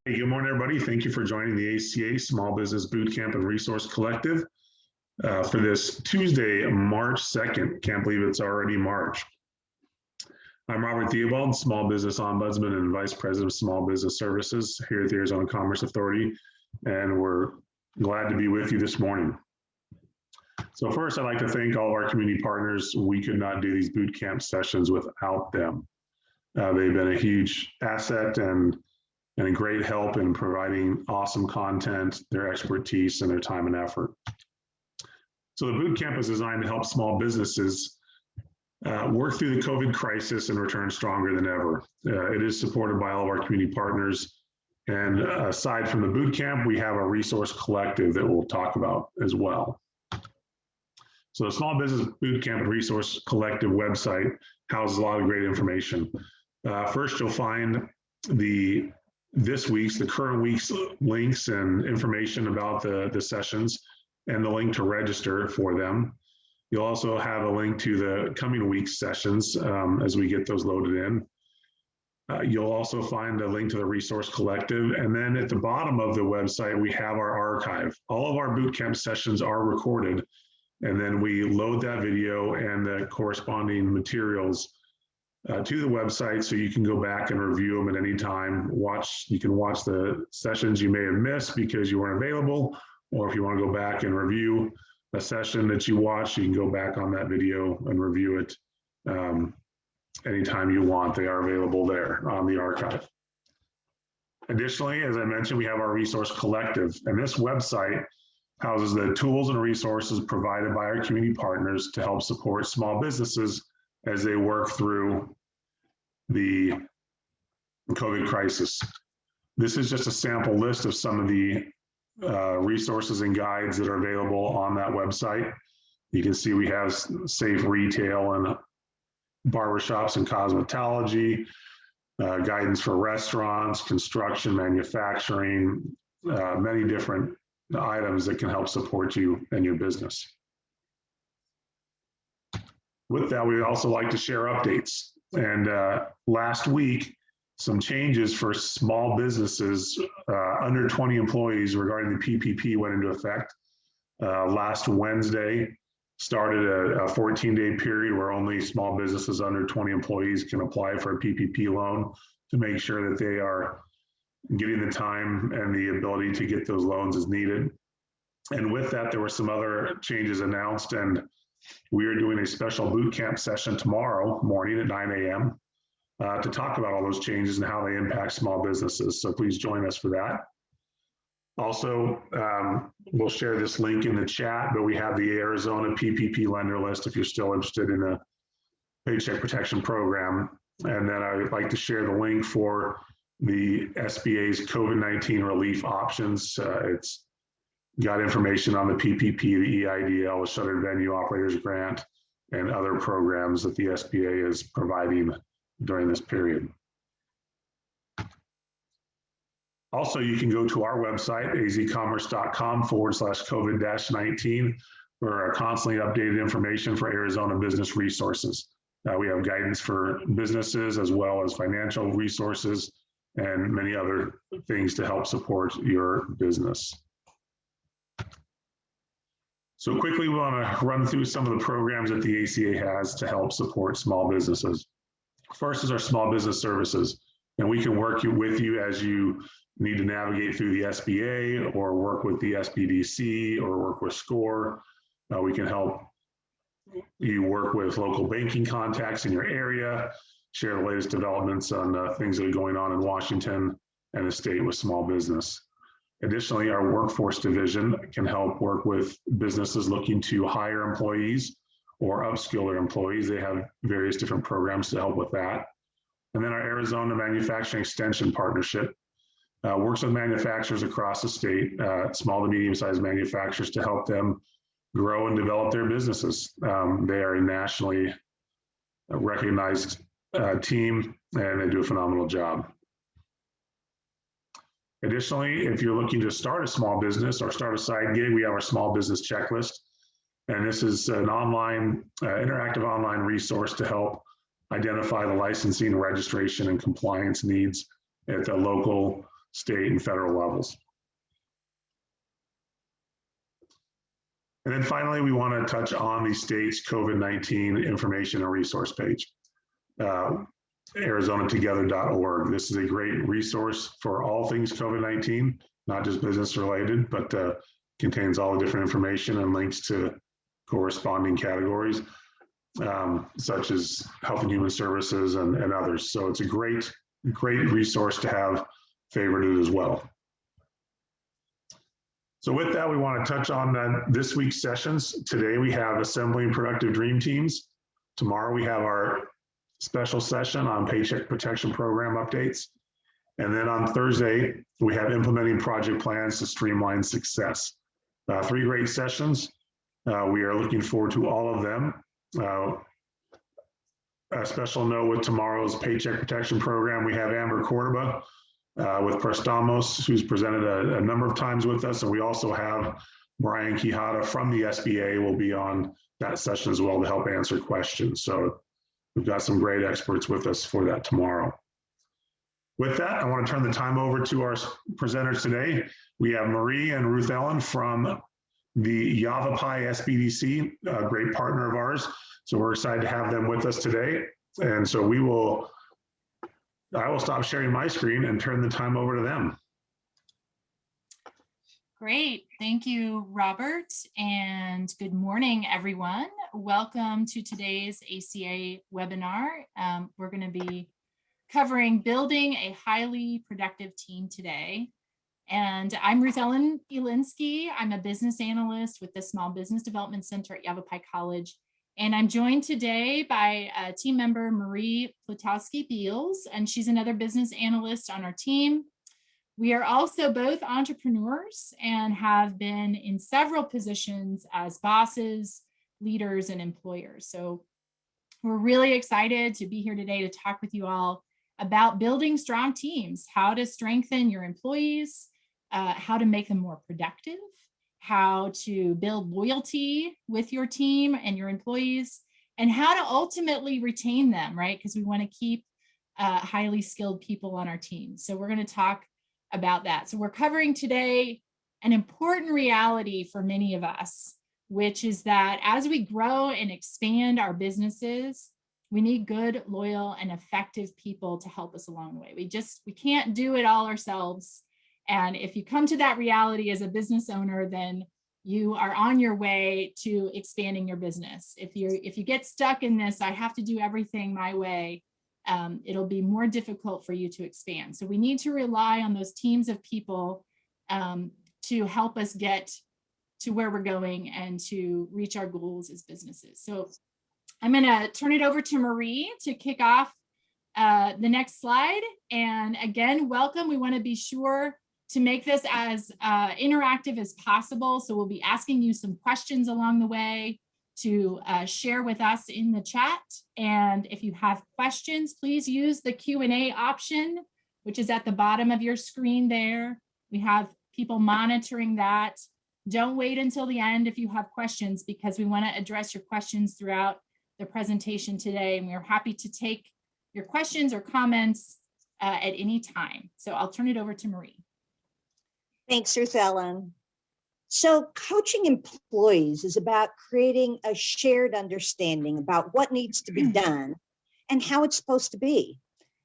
Hey, good morning, everybody. Thank you for joining the ACA Small Business Bootcamp and Resource Collective for this Tuesday, March 2nd. Can't believe it's already March. I'm Robert Theobald, Small Business Ombudsman and Vice President of Small Business Services here at the Arizona Commerce Authority, and we're glad to be with you this morning. So first, I'd like to thank all of our community partners. We could not do these bootcamp sessions without them. They've been a huge asset and a great help in providing awesome content, their expertise, and their time and effort. So the bootcamp is designed to help small businesses work through the COVID crisis and return stronger than ever. It is supported by all of our community partners. And aside from the bootcamp, we have a resource collective that we'll talk about as well. So the Small Business Bootcamp and Resource Collective website houses a lot of great information. First, you'll find the current week's links and information about the sessions and the link to register for them. You'll also have a link to the coming week's sessions as we get those loaded in. You'll also find a link to the resource collective. And then at the bottom of the website, we have our archive. All of our bootcamp sessions are recorded, and then we load that video and the corresponding materials to the website, so you can go back and review them at any time. You can watch the sessions you may have missed because you weren't available, or if you want to go back and review a session that you watched, you can go back on that video and review it anytime you want. They are available there on the archive. Additionally, as I mentioned, we have our resource collective, and this website houses the tools and resources provided by our community partners to help support small businesses as they work through the COVID crisis. This is just a sample list of some of the resources and guides that are available on that website. You can see we have safe retail and barbershops and cosmetology, guidance for restaurants, construction, manufacturing, many different items that can help support you and your business. With that, we'd also like to share updates. And last week, some changes for small businesses under 20 employees regarding the PPP went into effect. Last Wednesday, started a 14-day period where only small businesses under 20 employees can apply for a PPP loan to make sure that they are getting the time and the ability to get those loans as needed. And with that, there were some other changes announced, and we are doing a special bootcamp session tomorrow morning at 9 a.m. To talk about all those changes and how they impact small businesses. So please join us for that. Also, we'll share this link in the chat, but we have the Arizona PPP lender list if you're still interested in a Paycheck Protection Program. And then I would like to share the link for the SBA's COVID-19 relief options. It's got information on the PPP, the EIDL, the Shuttered Venue Operators Grant, and other programs that the SBA is providing during this period. Also, you can go to our website, azcommerce.com/COVID-19 for our constantly updated information for Arizona business resources. We have guidance for businesses as well as financial resources and many other things to help support your business. So quickly, we want to run through some of the programs that the ACA has to help support small businesses. First is our small business services, and we can work with you as you need to navigate through the SBA or work with the Sbdc or work with SCORE. We can help you work with local banking contacts in your area, share the latest developments on things that are going on in Washington and the state with small business. Additionally, our workforce division can help work with businesses looking to hire employees or upskill their employees. They have various different programs to help with that. And then our Arizona Manufacturing Extension Partnership works with manufacturers across the state, small to medium-sized manufacturers, to help them grow and develop their businesses. They are a nationally recognized team, and they do a phenomenal job. Additionally, if you're looking to start a small business or start a side gig, we have our small business checklist. And this is an online, interactive online resource to help identify the licensing, registration, and compliance needs at the local state and federal levels. And then finally, we want to touch on the state's COVID-19 information and resource page, ArizonaTogether.org. This is a great resource for all things COVID-19, not just business related, but contains all the different information and links to corresponding categories, such as Health and Human Services and others. So it's a great resource to have favorited as well. So with that, we want to touch on this week's sessions. Today we have Assembling Productive Dream Teams. Tomorrow we have our special session on Paycheck Protection Program updates. And then on Thursday, we have Implementing Project Plans to Streamline Success. 3 great sessions. We are looking forward to all of them. A special note with tomorrow's Paycheck Protection Program, we have Amber Cordoba with Prestamos, who's presented a number of times with us. And we also have Brian Quijada from the SBA will be on that session as well to help answer questions. So we've got some great experts with us for that tomorrow. With that, I want to turn the time over to our presenters today. We have Marie and Ruth Ellen from the Yavapai Sbdc, a great partner of ours. So we're excited to have them with us today. And so I will stop sharing my screen and turn the time over to them. Great. Thank you, Robert. And good morning, everyone. Welcome to today's ACA webinar. We're going to be covering building a highly productive team today. And I'm Ruth Ellen Ilinsky. I'm a business analyst with the Small Business Development Center at Yavapai College. And I'm joined today by team member Marie Plutowski-Beals, and she's another business analyst on our team. We are also both entrepreneurs and have been in several positions as bosses, leaders, and employers. So we're really excited to be here today to talk with you all about building strong teams, how to strengthen your employees, how to make them more productive, how to build loyalty with your team and your employees, and how to ultimately retain them, right? Because we want to keep highly skilled people on our team. So we're going to talk about that. So we're covering today an important reality for many of us, which is that as we grow and expand our businesses, we need good, loyal, and effective people to help us along the way. We can't do it all ourselves. And if you come to that reality as a business owner, then you are on your way to expanding your business. If you get stuck in this, I have to do everything my way, it'll be more difficult for you to expand. So we need to rely on those teams of people to help us get to where we're going and to reach our goals as businesses. So I'm going to turn it over to Marie to kick off the next slide. And again, welcome. We want to be sure to make this as interactive as possible. So we'll be asking you some questions along the way to share with us in the chat. And if you have questions, please use the Q&A option, which is at the bottom of your screen there. We have people monitoring that. Don't wait until the end if you have questions, because we want to address your questions throughout the presentation today. And we're happy to take your questions or comments at any time. So I'll turn it over to Marie. Thanks, Ruth Ellen. So coaching employees is about creating a shared understanding about what needs to be done and how it's supposed to be.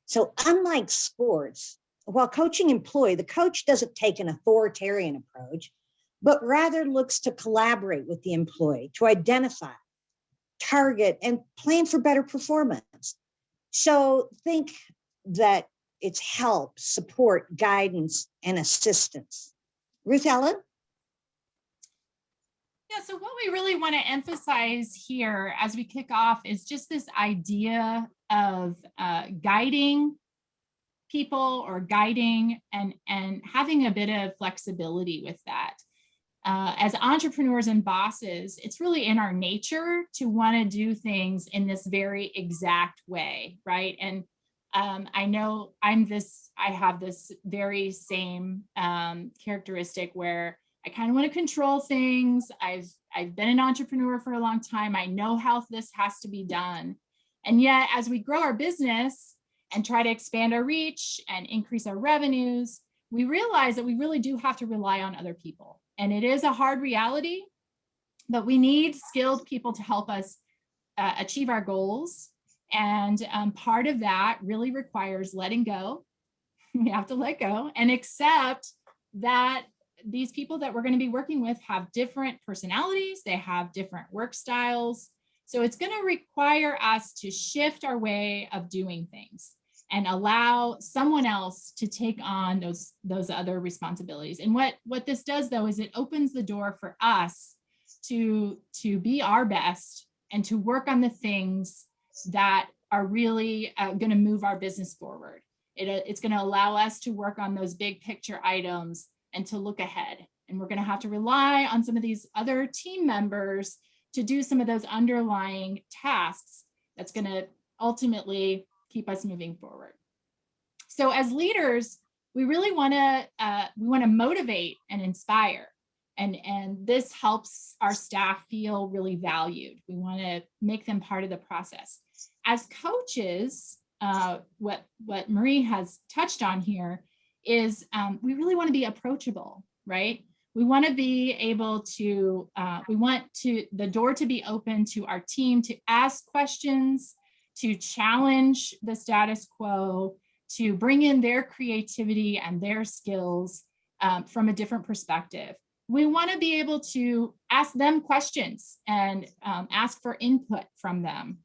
So unlike sports, while coaching employee, the coach doesn't take an authoritarian approach, but rather looks to collaborate with the employee to identify, target, and plan for better performance. So think that it's help, support, guidance, and assistance. Ruth Ellen? Yeah, so what we really want to emphasize here as we kick off is just this idea of guiding people or guiding and having a bit of flexibility with that. As entrepreneurs and bosses, it's really in our nature to want to do things in this very exact way, right? And I know I have this very same characteristic where I kind of want to control things. I've been an entrepreneur for a long time. I know how this has to be done. And yet, as we grow our business and try to expand our reach and increase our revenues, we realize that we really do have to rely on other people. And it is a hard reality, but we need skilled people to help us achieve our goals. And part of that really requires letting go. We have to let go and accept that these people that we're going to be working with have different personalities. They have different work styles. So it's going to require us to shift our way of doing things and allow someone else to take on those other responsibilities. And what this does, though, is it opens the door for us to be our best and to work on the things that are really going to move our business forward. It's going to allow us to work on those big picture items and to look ahead. And we're going to have to rely on some of these other team members to do some of those underlying tasks that's going to ultimately keep us moving forward. So as leaders, we really want to motivate and inspire. And this helps our staff feel really valued. We want to make them part of the process. As coaches, what Marie has touched on here is we really want to be approachable, right? We want to be able to, we want the door to be open to our team to ask questions, to challenge the status quo, to bring in their creativity and their skills from a different perspective. We want to be able to ask them questions and ask for input from them.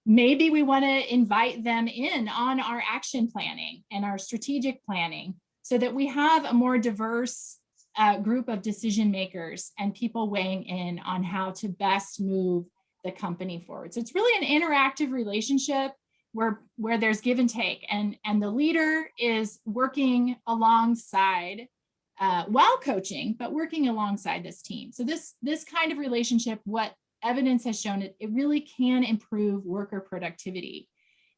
Maybe we want to invite them in on our action planning and our strategic planning so that we have a more diverse group of decision makers and people weighing in on how to best move the company forward. So it's really an interactive relationship where there's give and take, and the leader is working alongside while coaching, but working alongside this team. So this kind of relationship, what evidence has shown, it really can improve worker productivity.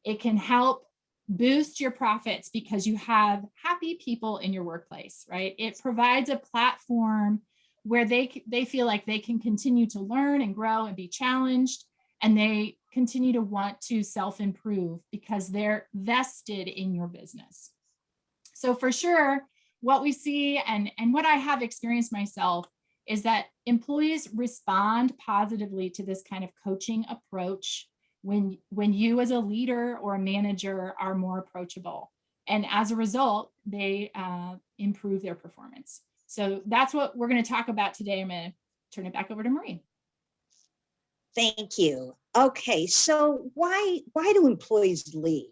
It can help boost your profits because you have happy people in your workplace, right? It provides a platform where they feel like they can continue to learn and grow and be challenged, and they continue to want to self-improve because they're vested in your business. So for sure, what we see and what I have experienced myself is that employees respond positively to this kind of coaching approach when you as a leader or a manager are more approachable. And as a result, they improve their performance. So that's what we're going to talk about today. I'm going to turn it back over to Marie. Thank you. Okay, so why do employees leave?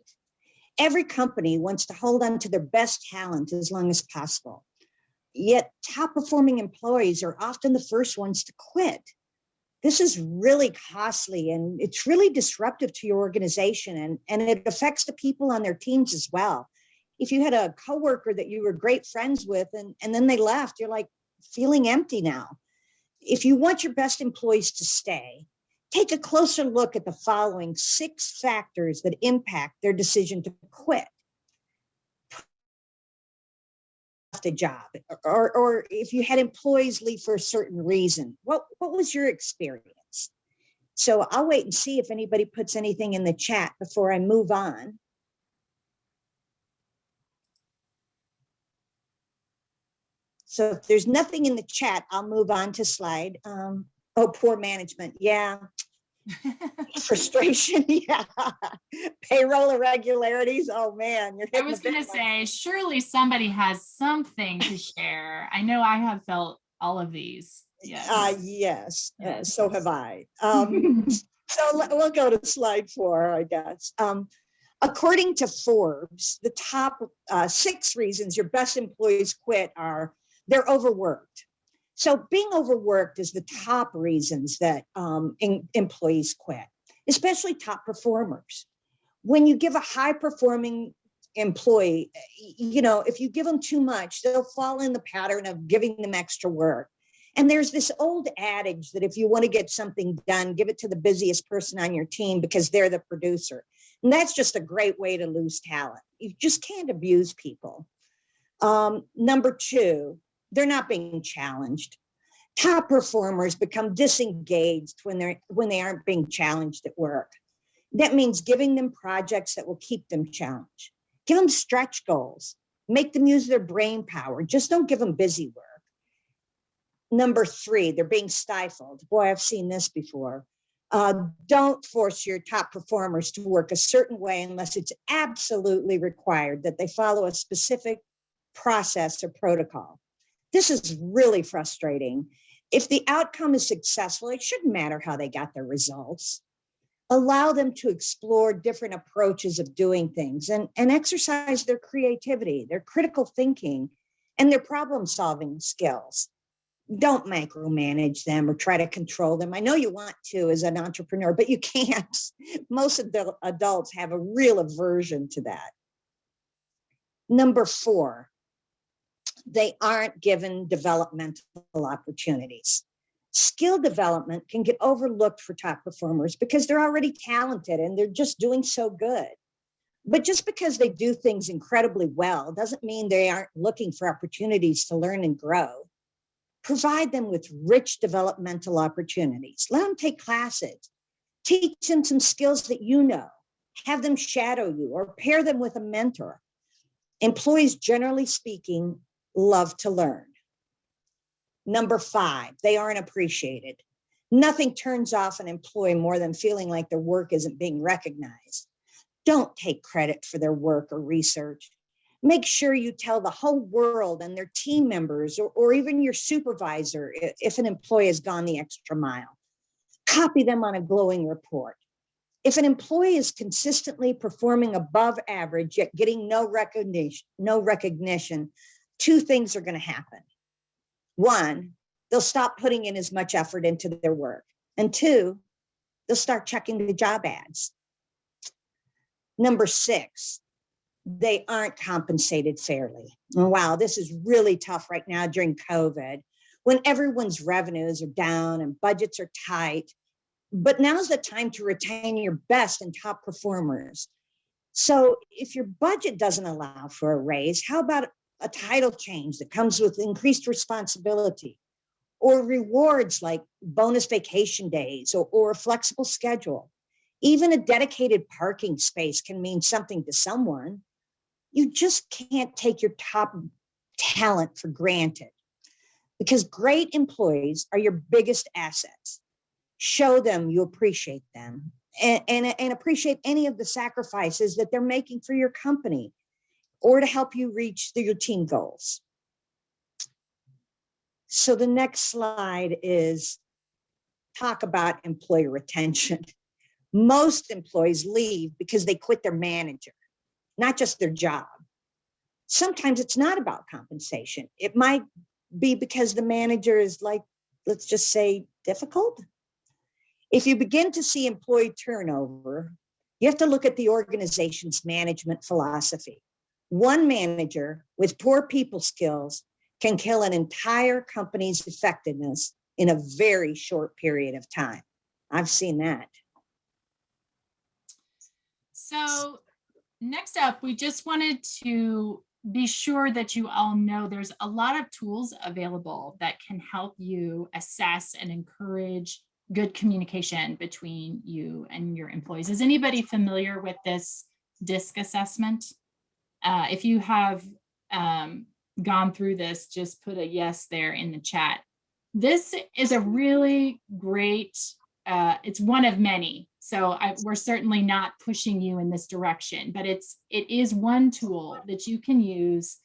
Every company wants to hold on to their best talent as long as possible. Yet top performing employees are often the first ones to quit. This is really costly and it's really disruptive to your organization, and it affects the people on their teams as well. If you had a coworker that you were great friends with and then they left, you're like feeling empty now. If you want your best employees to stay, take a closer look at the following 6 factors that impact their decision to quit the job, or if you had employees leave for a certain reason, what was your experience? So I'll wait and see if anybody puts anything in the chat before I move on. So if there's nothing in the chat, I'll move on to slide. Oh, poor management. Yeah. Frustration. Yeah. Payroll irregularities. Oh man. I was going to say, surely somebody has something to share. I know I have felt all of these. Yes. Yes. So have I. So we'll go to slide 4, I guess. According to Forbes, the top 6 reasons your best employees quit are they're overworked. So being overworked is the top reasons that employees quit, especially top performers. When you give a high performing employee, if you give them too much, they'll fall in the pattern of giving them extra work. And there's this old adage that if you want to get something done, give it to the busiest person on your team because they're the producer. And that's just a great way to lose talent. You just can't abuse people. Number 2, they're not being challenged. Top performers become disengaged when they aren't being challenged at work. That means giving them projects that will keep them challenged. Give them stretch goals. Make them use their brain power. Just don't give them busy work. Number 3, they're being stifled. Boy, I've seen this before. Don't force your top performers to work a certain way unless it's absolutely required that they follow a specific process or protocol. This is really frustrating. If the outcome is successful, it shouldn't matter how they got their results. Allow them to explore different approaches of doing things and exercise their creativity, their critical thinking, and their problem-solving skills. Don't micromanage them or try to control them. I know you want to as an entrepreneur, but you can't. Most of the adults have a real aversion to that. Number 4, they aren't given developmental opportunities. Skill development can get overlooked for top performers because they're already talented and they're just doing so good. But just because they do things incredibly well doesn't mean they aren't looking for opportunities to learn and grow. Provide them with rich developmental opportunities. Let them take classes. Teach them some skills that you know. Have them shadow you or pair them with a mentor. Employees, generally speaking, love to learn. Number 5, they aren't appreciated. Nothing turns off an employee more than feeling like their work isn't being recognized. Don't take credit for their work or research. Make sure you tell the whole world and their team members or even your supervisor if an employee has gone the extra mile. Copy them on a glowing report. If an employee is consistently performing above average yet getting no recognition, 2 things are going to happen. 1, they'll stop putting in as much effort into their work. And 2, they'll start checking the job ads. Number 6, they aren't compensated fairly. Wow, this is really tough right now during COVID, when everyone's revenues are down and budgets are tight. But now's the time to retain your best and top performers. So if your budget doesn't allow for a raise, how about a title change that comes with increased responsibility, or rewards like bonus vacation days or a flexible schedule? Even a dedicated parking space can mean something to someone. You just can't take your top talent for granted, because great employees are your biggest assets. Show them you appreciate them and appreciate any of the sacrifices that they're making for your company or to help you reach your team goals. So the next slide is talk about employee retention. Most employees leave because they quit their manager, not just their job. Sometimes it's not about compensation. It might be because the manager is, like, let's just say, difficult. If you begin to see employee turnover, you have to look at the organization's management philosophy. One manager with poor people skills can kill an entire company's effectiveness in a very short period of time. I've seen that. So next up, we just wanted to be sure that you all know there's a lot of tools available that can help you assess and encourage good communication between you and your employees. Is anybody familiar with this DISC assessment? If you have gone through this, just put a yes there in the chat. This is a really great, it's one of many. So we're certainly not pushing you in this direction, but it is one tool that you can use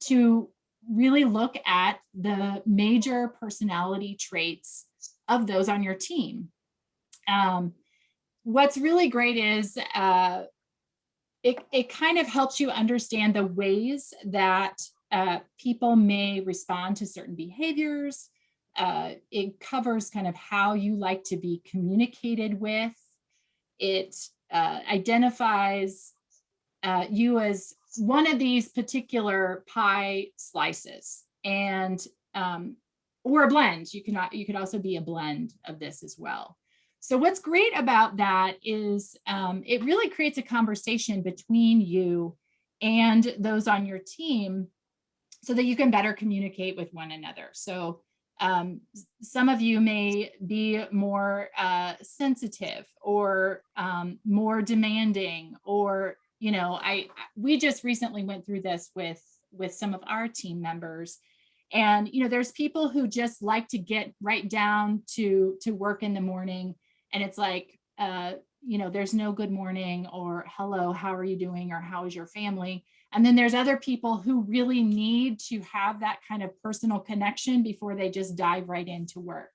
to really look at the major personality traits of those on your team. What's really great is it kind of helps you understand the ways that people may respond to certain behaviors. It covers kind of how you like to be communicated with. It identifies you as one of these particular pie slices, and or a blend. You could also be a blend of this as well. So what's great about that is it really creates a conversation between you and those on your team so that you can better communicate with one another. So some of you may be more sensitive or more demanding, or we just recently went through this with some of our team members. And, there's people who just like to get right down to work in the morning. And it's like, there's no good morning or hello, how are you doing? Or how is your family? And then there's other people who really need to have that kind of personal connection before they just dive right into work.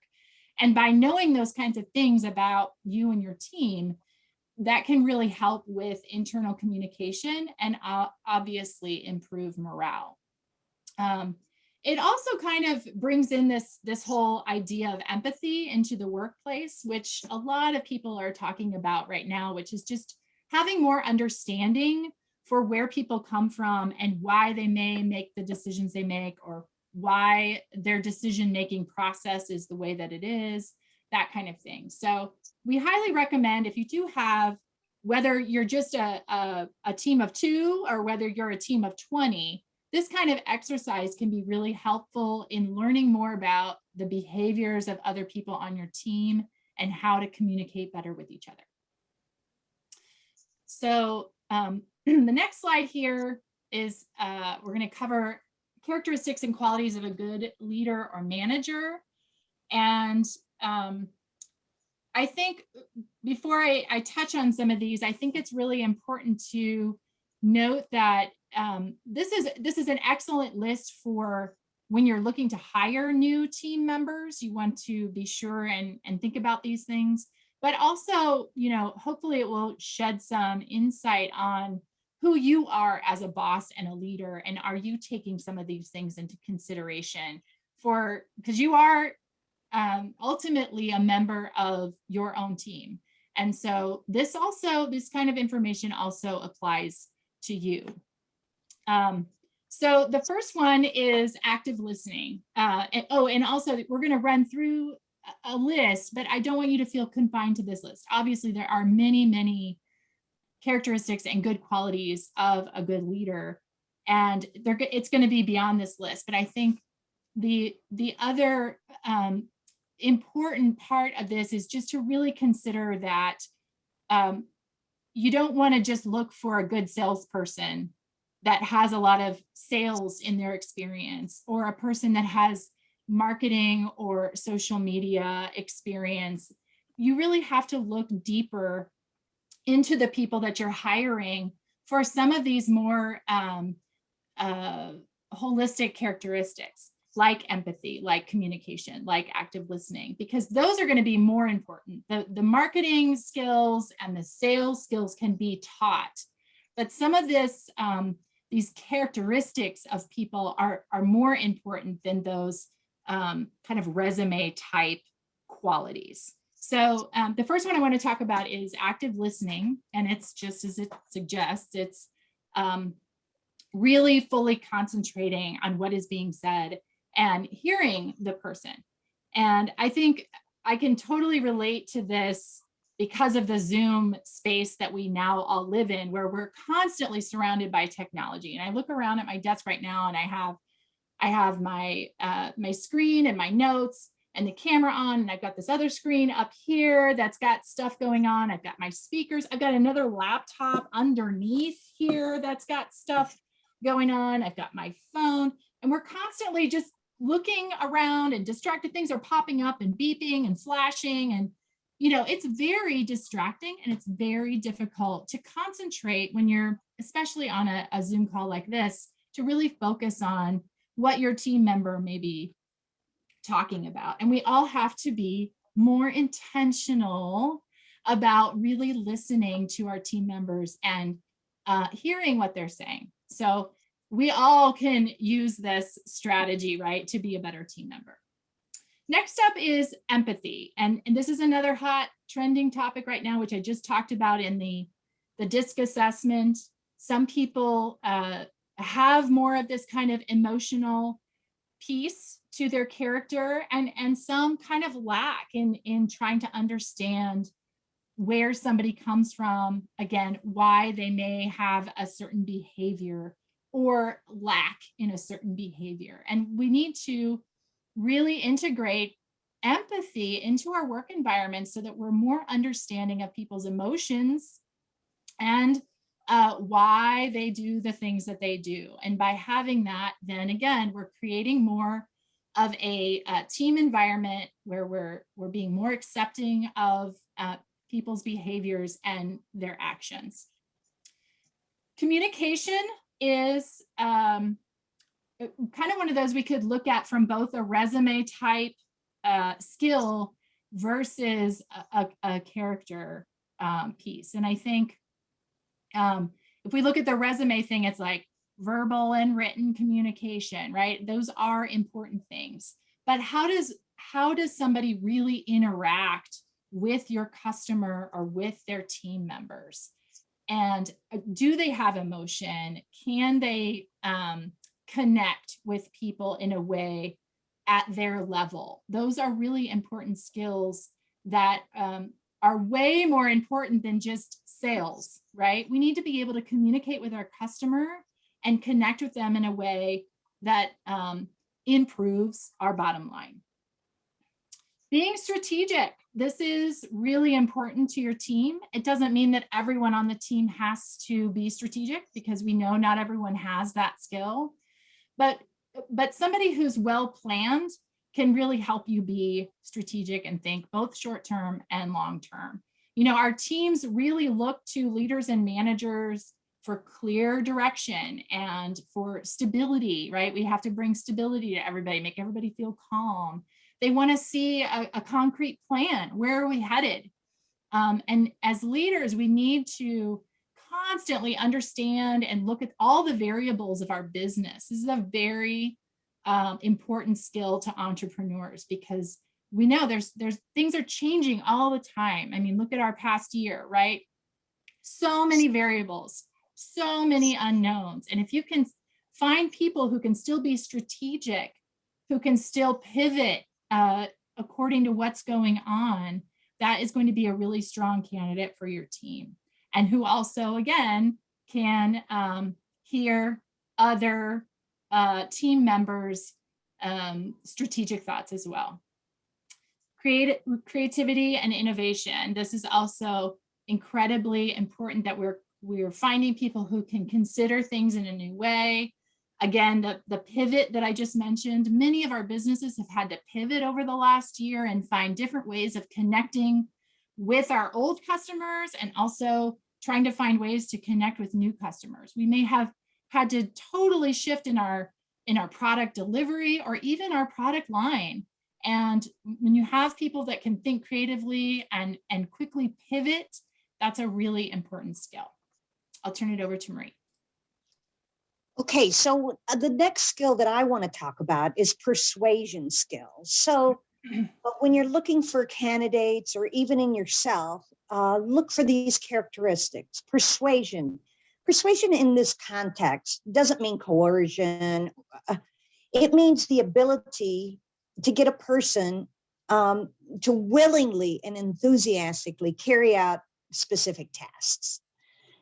And by knowing those kinds of things about you and your team, that can really help with internal communication and obviously improve morale. It also kind of brings in this whole idea of empathy into the workplace, which a lot of people are talking about right now, which is just having more understanding for where people come from and why they may make the decisions they make, or why their decision-making process is the way that it is, that kind of thing. So we highly recommend, if you do have, whether you're just a team of 2 or whether you're a team of 20, this kind of exercise can be really helpful in learning more about the behaviors of other people on your team and how to communicate better with each other. So the next slide here is we're going to cover characteristics and qualities of a good leader or manager. And I think before I touch on some of these, I think it's really important to note that this is an excellent list for when you're looking to hire new team members. You want to be sure and think about these things, but also, hopefully it will shed some insight on who you are as a boss and a leader, and are you taking some of these things into consideration because you are ultimately a member of your own team. And so this kind of information also applies to you. So the first one is active listening. And also we're going to run through a list, but I don't want you to feel confined to this list. Obviously, there are many, many characteristics and good qualities of a good leader, and it's going to be beyond this list. But I think the other important part of this is just to really consider that you don't want to just look for a good salesperson that has a lot of sales in their experience, or a person that has marketing or social media experience. You really have to look deeper into the people that you're hiring for some of these more holistic characteristics, like empathy, like communication, like active listening, because those are going to be more important. The marketing skills and the sales skills can be taught, but some of these characteristics of people are more important than those kind of resume type qualities. So the first one I want to talk about is active listening, and it's just as it suggests, it's really fully concentrating on what is being said and hearing the person. And I think I can totally relate to this because of the Zoom space that we now all live in, where we're constantly surrounded by technology. And I look around at my desk right now, and I have my my screen and my notes and the camera on, and I've got this other screen up here that's got stuff going on. I've got my speakers. I've got another laptop underneath here that's got stuff going on. I've got my phone, and we're constantly just looking around, and distracted things are popping up and beeping and flashing, and it's very distracting, and it's very difficult to concentrate when you're, especially on a Zoom call like this, to really focus on what your team member may be talking about. And we all have to be more intentional about really listening to our team members and hearing what they're saying. So we all can use this strategy, right, to be a better team member. Next up is empathy. And this is another hot trending topic right now, which I just talked about in the DISC assessment. Some people have more of this kind of emotional piece to their character, and some kind of lack in trying to understand where somebody comes from, again, why they may have a certain behavior or lack in a certain behavior. And we need to really integrate empathy into our work environment so that we're more understanding of people's emotions and why they do the things that they do. And by having that, then again, we're creating more of a team environment where we're being more accepting of people's behaviors and their actions. Communication is kind of one of those we could look at from both a resume type skill versus a character piece. And I think if we look at the resume thing, it's like verbal and written communication, right? Those are important things. But how does somebody really interact with your customer or with their team members? And do they have emotion? Can they connect with people in a way at their level? Those are really important skills that are way more important than just sales, right? We need to be able to communicate with our customer and connect with them in a way that improves our bottom line. Being strategic. This is really important to your team. It doesn't mean that everyone on the team has to be strategic, because we know not everyone has that skill. But somebody who's well planned can really help you be strategic and think both short-term and long-term. You know, our teams really look to leaders and managers for clear direction and for stability, right? We have to bring stability to everybody, make everybody feel calm. They want to see a concrete plan. Where are we headed? And as leaders, we need to constantly understand and look at all the variables of our business. This is a very important skill to entrepreneurs, because we know there's things are changing all the time. I mean, look at our past year, right? So many variables, so many unknowns. And if you can find people who can still be strategic, who can still pivot according to what's going on, that is going to be a really strong candidate for your team. And who also, again, can hear other team members' strategic thoughts as well. Creativity and innovation. This is also incredibly important, that we're finding people who can consider things in a new way. Again, the pivot that I just mentioned, many of our businesses have had to pivot over the last year and find different ways of connecting with our old customers, and also trying to find ways to connect with new customers. We may have had to totally shift in our product delivery or even our product line. And when you have people that can think creatively and quickly pivot, that's a really important skill. I'll turn it over to Marie. Okay, so the next skill that I want to talk about is persuasion skills. So when you're looking for candidates, or even in yourself, look for these characteristics. Persuasion in this context doesn't mean coercion. It means the ability to get a person to willingly and enthusiastically carry out specific tasks.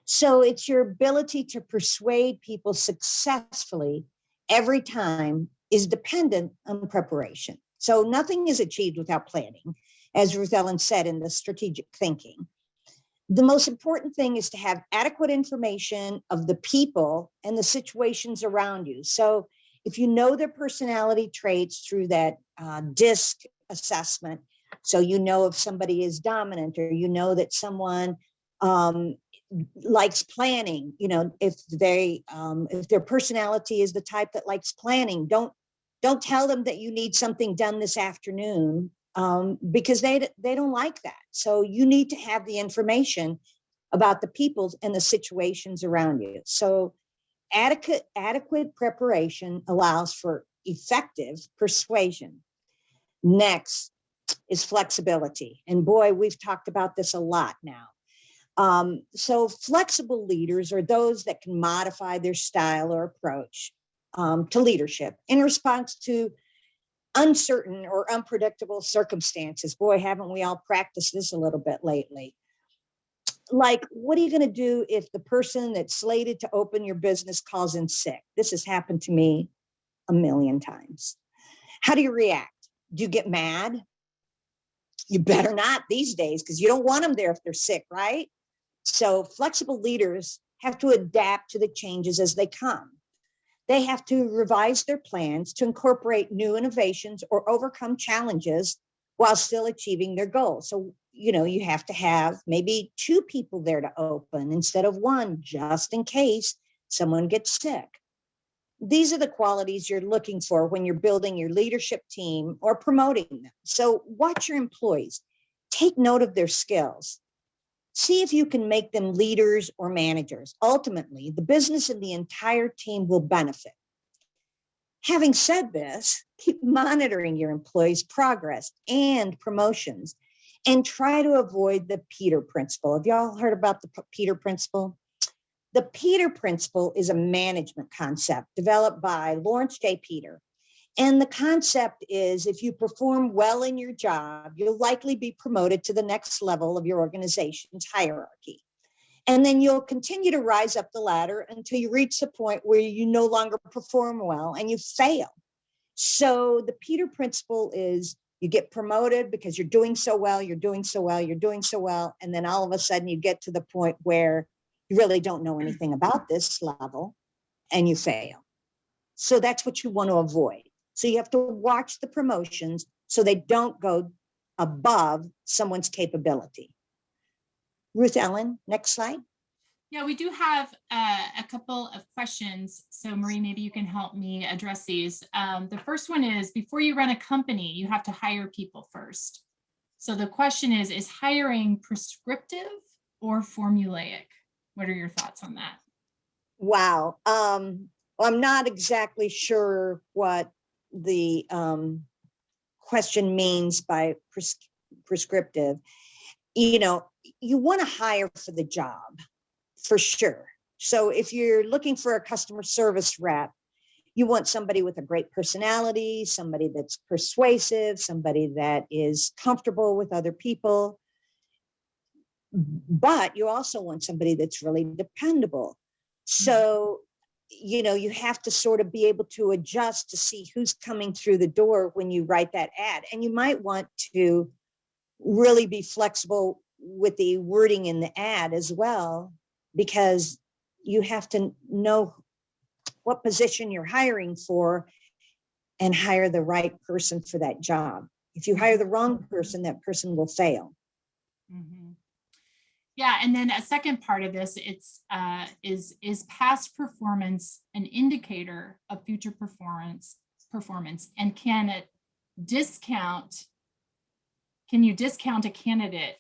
So it's your ability to persuade people successfully every time is dependent on preparation. So nothing is achieved without planning, as Ruth Ellen said in the strategic thinking. The most important thing is to have adequate information of the people and the situations around you. So if you know their personality traits through that DISC assessment, so you know if somebody is dominant, or you know that someone likes planning, you know, if their personality is the type that likes planning, don't tell them that you need something done this afternoon, because they don't like that. So you need to have the information about the people and the situations around you. So adequate preparation allows for effective persuasion. Next is flexibility. And boy, we've talked about this a lot now. So flexible leaders are those that can modify their style or approach to leadership in response to uncertain or unpredictable circumstances. Boy, haven't we all practiced this a little bit lately? Like, what are you going to do if the person that's slated to open your business calls in sick? This has happened to me a million times. How do you react? Do you get mad? You better not these days, because you don't want them there if they're sick, right? So flexible leaders have to adapt to the changes as they come. They have to revise their plans to incorporate new innovations or overcome challenges while still achieving their goals. So, you have to have maybe 2 people there to open instead of 1, just in case someone gets sick. These are the qualities you're looking for when you're building your leadership team or promoting them. So watch your employees, take note of their skills. See if you can make them leaders or managers. Ultimately, the business and the entire team will benefit. Having said this, keep monitoring your employees' progress and promotions and try to avoid the Peter principle. Have y'all heard about the Peter principle? The Peter principle is a management concept developed by Lawrence J. Peter. And the concept is if you perform well in your job, you'll likely be promoted to the next level of your organization's hierarchy. And then you'll continue to rise up the ladder until you reach the point where you no longer perform well and you fail. So the Peter principle is you get promoted because you're doing so well, you're doing so well, you're doing so well. And then all of a sudden you get to the point where you really don't know anything about this level and you fail. So that's what you want to avoid. So you have to watch the promotions so they don't go above someone's capability. Ruth Ellen, next slide. Yeah, we do have a couple of questions. So Marie, maybe you can help me address these. The first one is, before you run a company, you have to hire people first. So the question is hiring prescriptive or formulaic? What are your thoughts on that? Wow. I'm not exactly sure what the question means by prescriptive. You want to hire for the job, for sure. So if you're looking for a customer service rep, you want somebody with a great personality, somebody that's persuasive, somebody that is comfortable with other people. But you also want somebody that's really dependable. So, you have to sort of be able to adjust to see who's coming through the door when you write that ad. And you might want to really be flexible with the wording in the ad as well, because you have to know what position you're hiring for and hire the right person for that job. If you hire the wrong person, that person will fail. Mm-hmm. Yeah, and then a second part of this, it's is past performance an indicator of future performance, and can you discount a candidate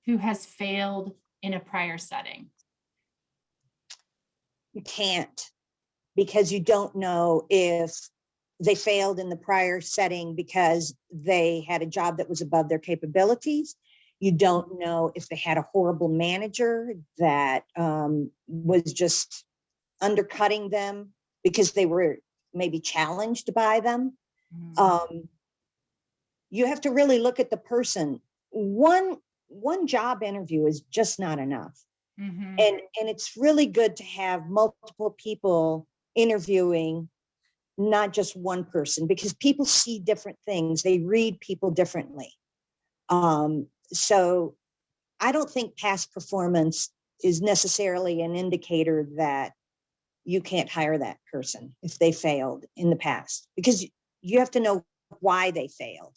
who has failed in a prior setting? You can't, because you don't know if they failed in the prior setting because they had a job that was above their capabilities. You don't know if they had a horrible manager that was just undercutting them because they were maybe challenged by them. Mm-hmm. You have to really look at the person. One job interview is just not enough. Mm-hmm. And it's really good to have multiple people interviewing, not just one person, because people see different things. They read people differently. So I don't think past performance is necessarily an indicator that you can't hire that person if they failed in the past, because you have to know why they failed.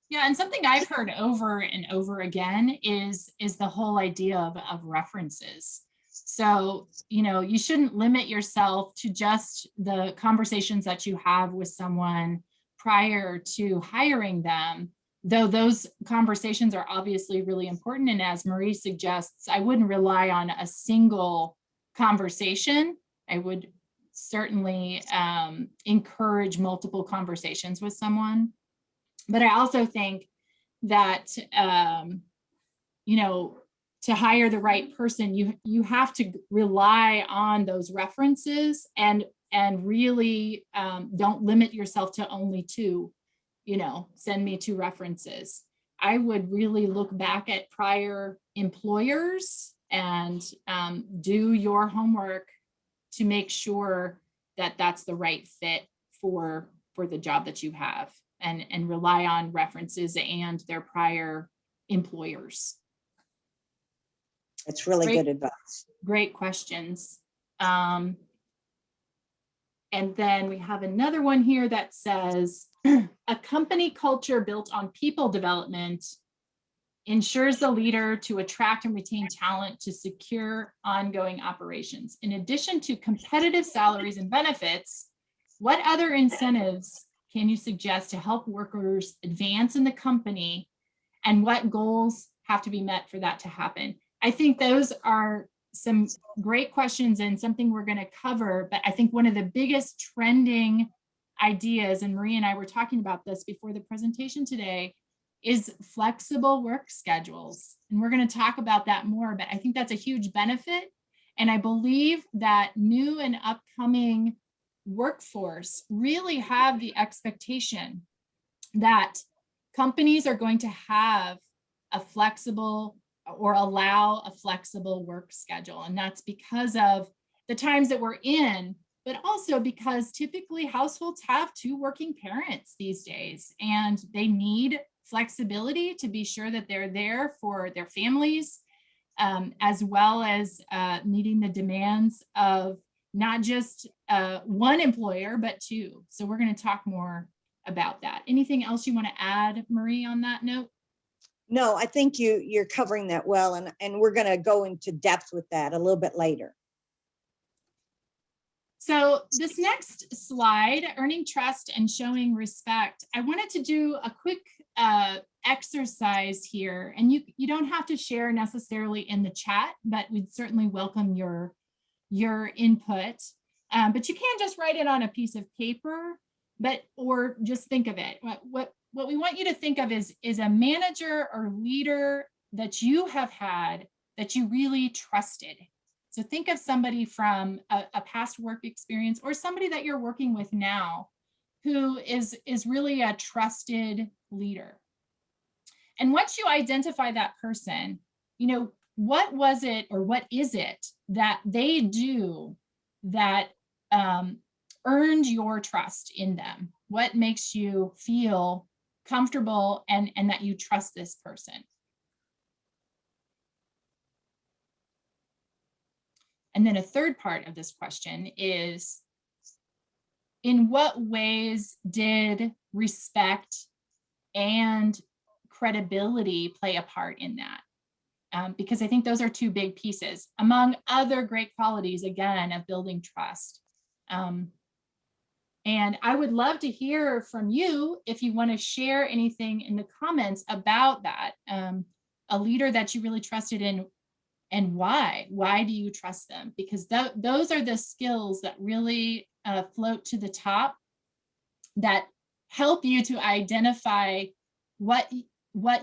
Yeah, and something I've heard over and over again is the whole idea of references. So, you shouldn't limit yourself to just the conversations that you have with someone prior to hiring them, though those conversations are obviously really important. And as Marie suggests, I wouldn't rely on a single conversation. I would certainly encourage multiple conversations with someone. But I also think that, to hire the right person, you have to rely on those references and really don't limit yourself to only 2, send me 2 references. I would really look back at prior employers and do your homework to make sure that that's the right fit for the job that you have, and rely on references and their prior employers. That's really good advice. Great questions. And then we have another one here that says, a company culture built on people development ensures the leader to attract and retain talent to secure ongoing operations. In addition to competitive salaries and benefits, what other incentives can you suggest to help workers advance in the company, and what goals have to be met for that to happen? I think those are some great questions and something we're going to cover, but I think one of the biggest trending ideas, and Marie and I were talking about this before the presentation today, is flexible work schedules. And we're going to talk about that more, but I think that's a huge benefit. And I believe that new and upcoming workforce really have the expectation that companies are going to have a flexible or allow a flexible work schedule. And that's because of the times that we're in, but also because typically households have 2 working parents these days, and they need flexibility to be sure that they're there for their families, as well as meeting the demands of not just one employer, but 2. So we're going to talk more about that. Anything else you want to add, Marie, on that note? No, I think you're covering that well, and we're going to go into depth with that a little bit later. So this next slide, earning trust and showing respect, I wanted to do a quick exercise here, and you don't have to share necessarily in the chat, but we'd certainly welcome your input. But you can just write it on a piece of paper, or just think of it. What we want you to think of is a manager or leader that you have had that you really trusted. So think of somebody from a past work experience, or somebody that you're working with now who is really a trusted leader. And once you identify that person, what was it or what is it that they do that earned your trust in them? What makes you feel comfortable and that you trust this person? And then a third part of this question is, in what ways did respect and credibility play a part in that? Because I think those are 2 big pieces, among other great qualities, again, of building trust. And I would love to hear from you if you want to share anything in the comments about that, a leader that you really trusted in. And why? Why do you trust them? Because those are the skills that really float to the top, that help you to identify what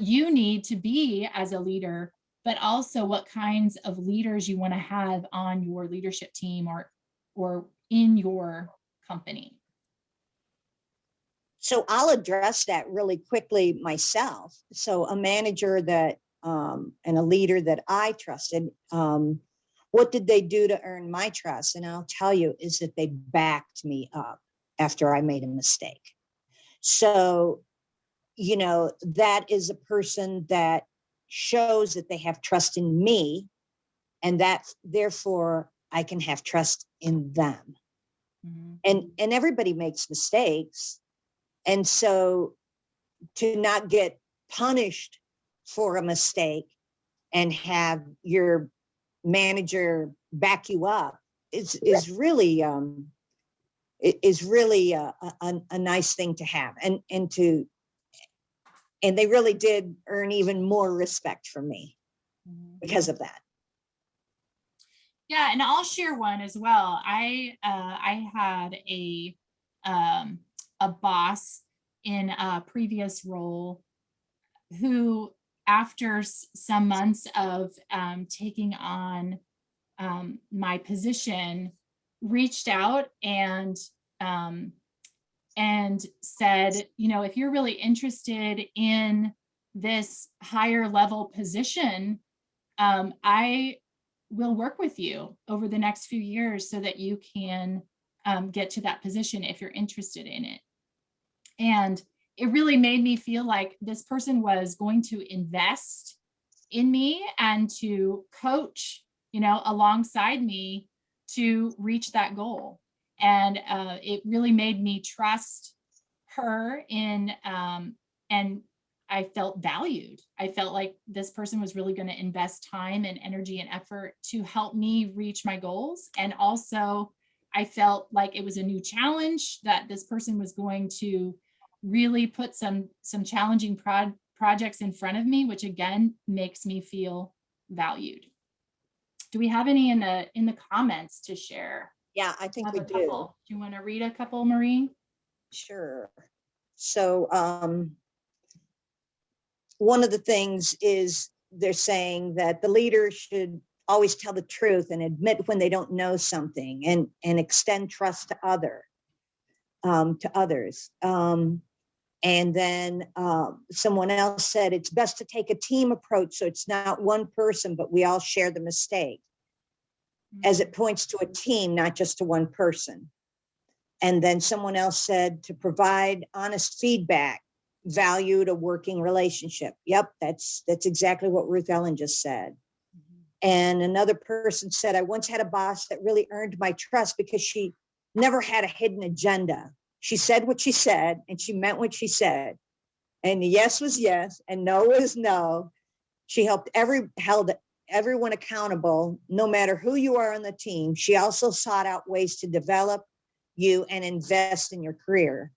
you need to be as a leader, but also what kinds of leaders you want to have on your leadership team or in your company. So I'll address that really quickly myself. So a manager that and a leader that I trusted, what did they do to earn my trust? And I'll tell you is that they backed me up after I made a mistake. So, that is a person that shows that they have trust in me, and that therefore I can have trust in them. Mm-hmm. And everybody makes mistakes. And so to not get punished for a mistake and have your manager back you up is really a nice thing to have, and they really did earn even more respect from me because of that. Yeah, and I'll share one as well. I had a boss in a previous role who, after some months of taking on my position, reached out and said, if you're really interested in this higher level position, I will work with you over the next few years so that you can get to that position if you're interested in it. And it really made me feel like this person was going to invest in me and to coach, alongside me to reach that goal. And it really made me trust her and I felt valued. I felt like this person was really going to invest time and energy and effort to help me reach my goals. And also I felt like it was a new challenge, that this person was going to really put some challenging projects in front of me, which again makes me feel valued. Do we have any in the comments to share? Yeah, I think we do. Do you want to read a couple, Marie? Sure. So one of the things is they're saying that the leader should always tell the truth and admit when they don't know something, and extend trust to others. And then someone else said it's best to take a team approach, so it's not one person, but we all share the mistake, as it points to a team, not just to one person. And then someone else said to provide honest feedback, valued a working relationship. Yep, that's exactly what Ruth Ellen just said. And another person said, I once had a boss that really earned my trust because she never had a hidden agenda. She said what she said, and she meant what she said. And yes was yes, and no was no. She held everyone accountable, no matter who you are on the team. She also sought out ways to develop you and invest in your career.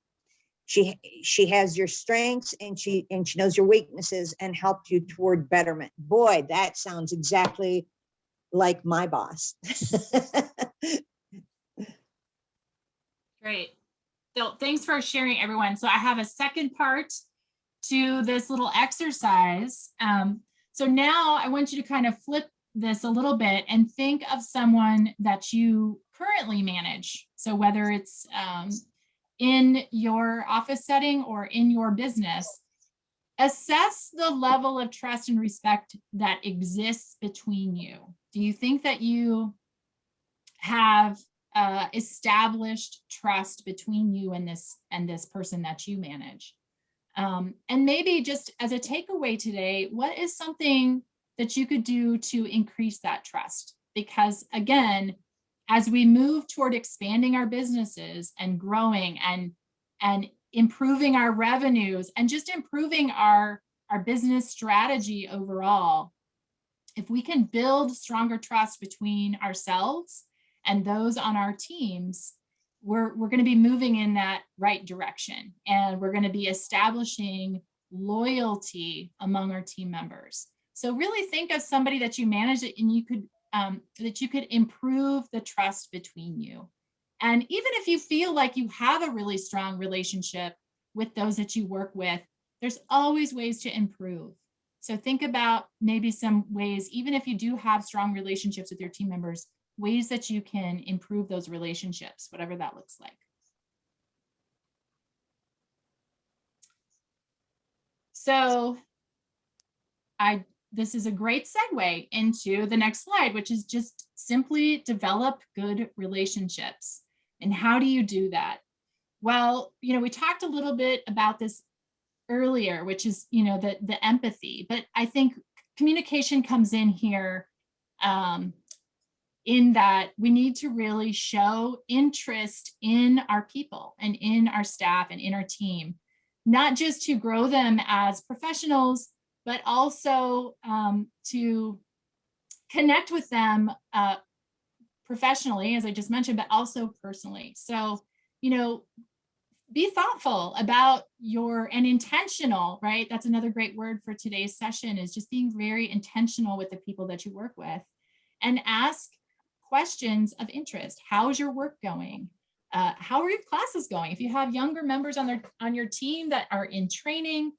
She has your strengths, and she knows your weaknesses and helped you toward betterment. Boy, that sounds exactly like my boss. Great. So thanks for sharing, everyone. So I have a second part to this little exercise. So now I want you to kind of flip this a little bit and think of someone that you currently manage. So whether it's in your office setting or in your business, assess the level of trust and respect that exists between you. Do you think that you have established trust between you and this person that you manage? And maybe just as a takeaway today, what is something that you could do to increase that trust? Because again, as we move toward expanding our businesses and growing and improving our revenues and just improving our business strategy overall, if we can build stronger trust between ourselves and those on our teams, we're going to be moving in that right direction, and we're going to be establishing loyalty among our team members. So really think of somebody that you manage and you could improve the trust between you. And even if you feel like you have a really strong relationship with those that you work with, there's always ways to improve. So think about maybe some ways, even if you do have strong relationships with your team members, ways that you can improve those relationships, whatever that looks like. So this is a great segue into the next slide, which is just simply develop good relationships. And how do you do that? Well, we talked a little bit about this earlier, which is, the empathy, but I think communication comes in here in that we need to really show interest in our people and in our staff and in our team, not just to grow them as professionals, but also to connect with them professionally, as I just mentioned, but also personally. So, be thoughtful about and intentional, right? That's another great word for today's session, is just being very intentional with the people that you work with, and ask questions of interest. How is your work going? How are your classes going? If you have younger members on your team that are in training,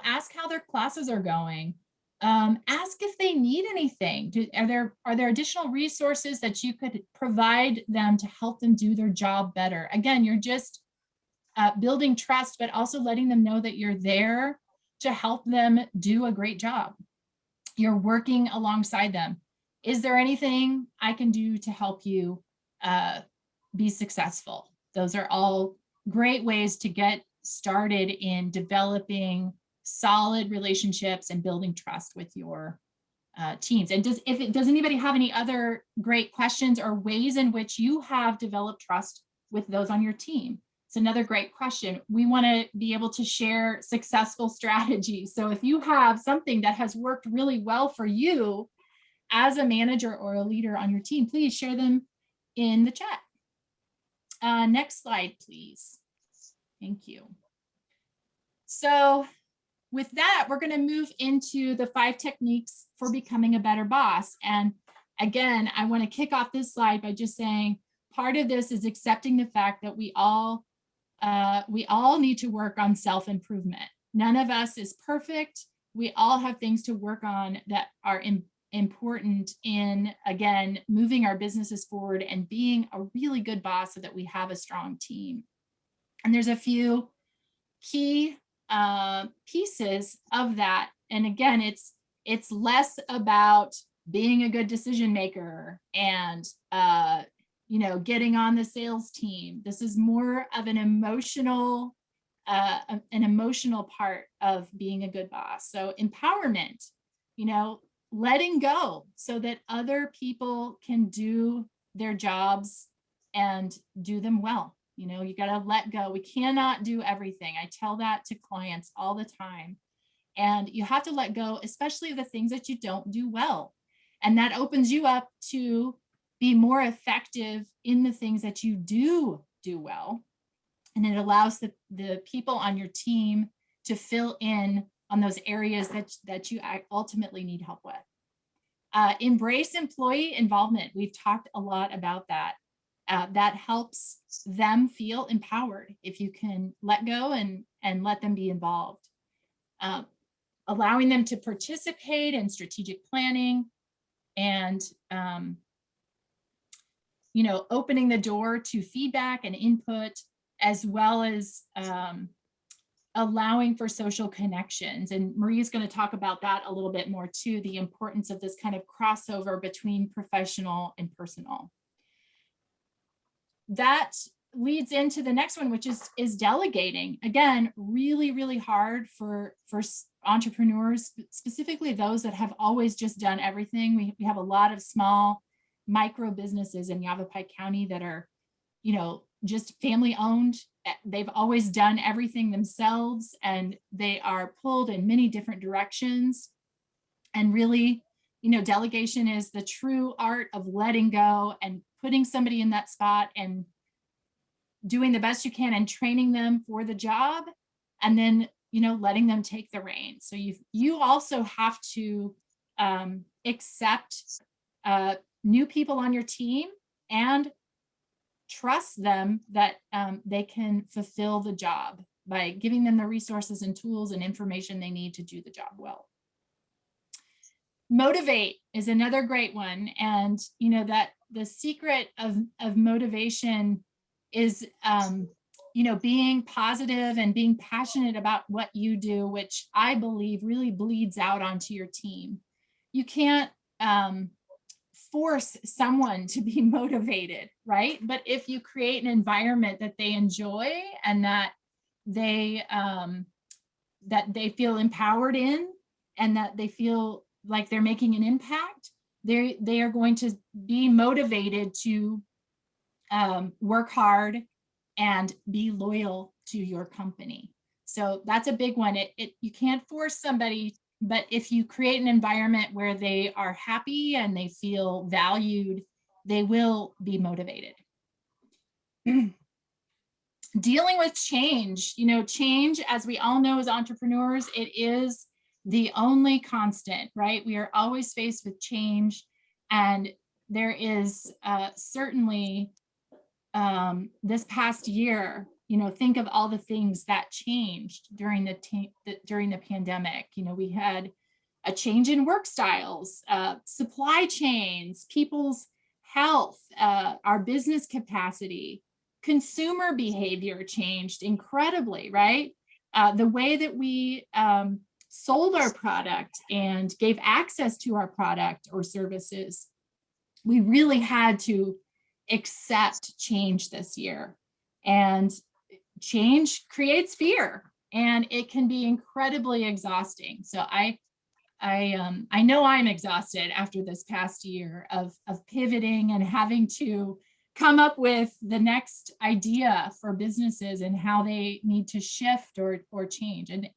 ask how their classes are going. Ask if they need anything. Are there additional resources that you could provide them to help them do their job better? Again, you're just building trust, but also letting them know that you're there to help them do a great job. You're working alongside them. Is there anything I can do to help you be successful? Those are all great ways to get started in developing solid relationships and building trust with your teams. And does anybody have any other great questions or ways in which you have developed trust with those on your team? It's another great question. We want to be able to share successful strategies. So if you have something that has worked really well for you as a manager or a leader on your team, please share them in the chat. Next slide, please. Thank you. So with that, we're going to move into the 5 techniques for becoming a better boss. And again, I want to kick off this slide by just saying part of this is accepting the fact that we all need to work on self-improvement. None of us is perfect. We all have things to work on that are important in, again, moving our businesses forward and being a really good boss so that we have a strong team. And there's a few key pieces of that. And again, it's less about being a good decision maker and getting on the sales team. This is more of an emotional part of being a good boss. So empowerment, letting go so that other people can do their jobs and do them well. You got to let go. We cannot do everything. I tell that to clients all the time. And you have to let go, especially the things that you don't do well. And that opens you up to be more effective in the things that you do well. And it allows the people on your team to fill in on those areas that you ultimately need help with. Embrace employee involvement. We've talked a lot about that. That helps them feel empowered if you can let go and let them be involved. Allowing them to participate in strategic planning and opening the door to feedback and input, as well as allowing for social connections. And Maria's going to talk about that a little bit more too, the importance of this kind of crossover between professional and personal. That leads into the next one, which is delegating. Again, really, really hard for entrepreneurs, specifically those that have always just done everything. We have a lot of small micro businesses in Yavapai County that are, just family owned. They've always done everything themselves, and they are pulled in many different directions. And really, delegation is the true art of letting go and putting somebody in that spot and doing the best you can and training them for the job, and then, letting them take the reins. So you also have to accept new people on your team and trust them that they can fulfill the job by giving them the resources and tools and information they need to do the job well. Motivate is another great one. And that the secret of motivation is being positive and being passionate about what you do, which I believe really bleeds out onto your team. You can't force someone to be motivated, right? But if you create an environment that they enjoy and that they feel empowered in, and that they feel like they're making an impact, they are going to be motivated to work hard and be loyal to your company. So that's a big one. You can't force somebody, but if you create an environment where they are happy and they feel valued, they will be motivated. Dealing with change, change, as we all know as entrepreneurs, it is the only constant, right? We are always faced with change, and there is certainly this past year, think of all the things that changed during the pandemic. We had a change in work styles, supply chains, people's health, our business capacity, consumer behavior changed incredibly, right? The way that we sold our product and gave access to our product or services, we really had to accept change this year. And change creates fear. and it can be incredibly exhausting. So I know I'm exhausted after this past year of pivoting and having to come up with the next idea for businesses and how they need to shift or change. And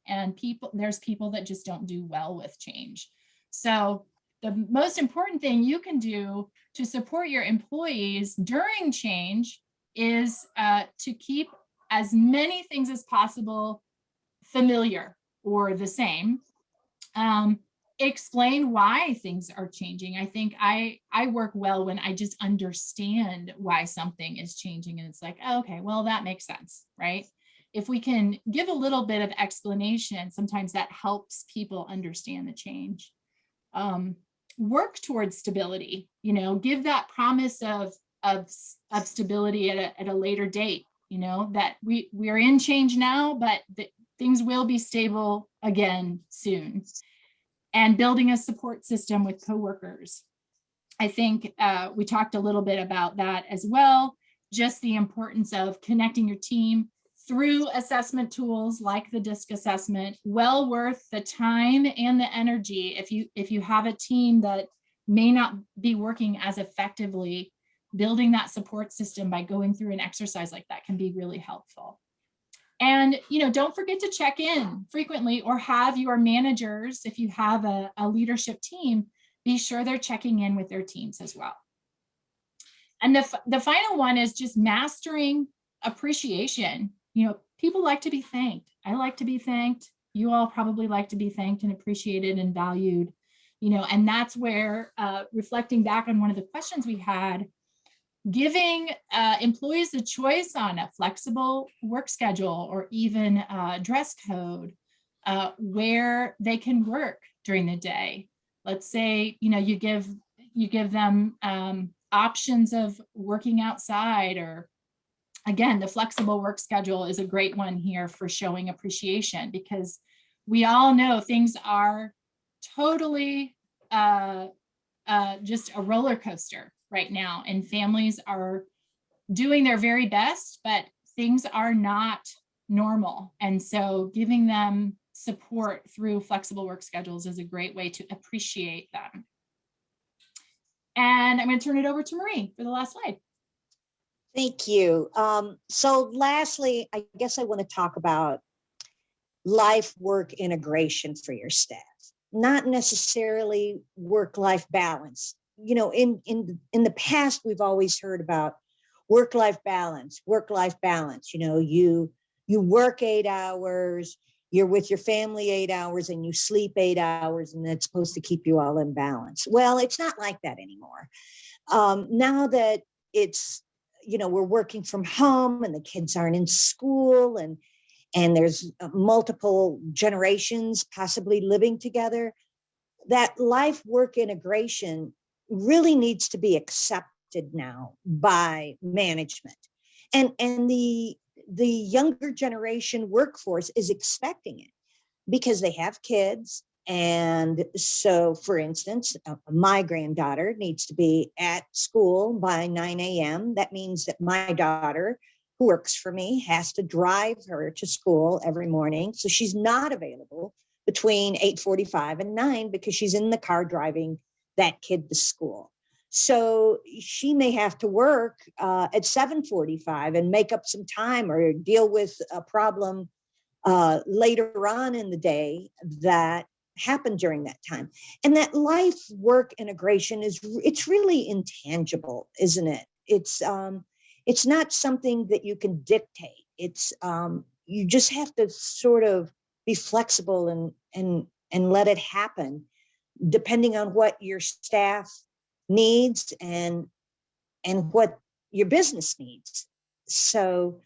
there's people that just don't do well with change. So the most important thing you can do to support your employees during change is to keep as many things as possible familiar or the same. Explain why things are changing. I think I work well when I just understand why something is changing, and it's like, oh, okay, well, that makes sense, right? If we can give a little bit of explanation, sometimes that helps people understand the change. Work towards stability, give that promise of stability at a later date, that we're in change now, but things will be stable again soon. And building a support system with coworkers. I think we talked a little bit about that as well, just the importance of connecting your team through assessment tools like the DISC assessment, well worth the time and the energy. If you have a team that may not be working as effectively, building that support system by going through an exercise like that can be really helpful. And, don't forget to check in frequently, or have your managers, if you have a leadership team, be sure they're checking in with their teams as well. And the final one is just mastering appreciation. People like to be thanked. I like to be thanked. You all probably like to be thanked and appreciated and valued, and that's where, reflecting back on one of the questions we had, giving employees the choice on a flexible work schedule or even dress code where they can work during the day. Let's say, you give them options of working outside, or again, the flexible work schedule is a great one here for showing appreciation, because we all know things are totally just a roller coaster right now, and families are doing their very best, but things are not normal. And so giving them support through flexible work schedules is a great way to appreciate them. And I'm going to turn it over to Marie for the last slide. Thank you. So lastly, I guess I want to talk about life-work integration for your staff, not necessarily work-life balance. In the past, we've always heard about work-life balance. You work 8 hours, you're with your family 8 hours, and you sleep 8 hours, and that's supposed to keep you all in balance. Well, it's not like that anymore. Now that it's, we're working from home and the kids aren't in school, and there's multiple generations possibly living together, that life-work integration really needs to be accepted now by management. And the younger generation workforce is expecting it because they have kids. And so, for instance, my granddaughter needs to be at school by 9 a.m. That means that my daughter, who works for me, has to drive her to school every morning. So she's not available between 8:45 and 9 because she's in the car driving that kid to school. So she may have to work at 7:45 and make up some time, or deal with a problem later on in the day that happened during that time. And that life work integration it's really intangible, isn't it? It's not something that you can dictate. It's you just have to sort of be flexible and let it happen, depending on what your staff needs and what your business needs. So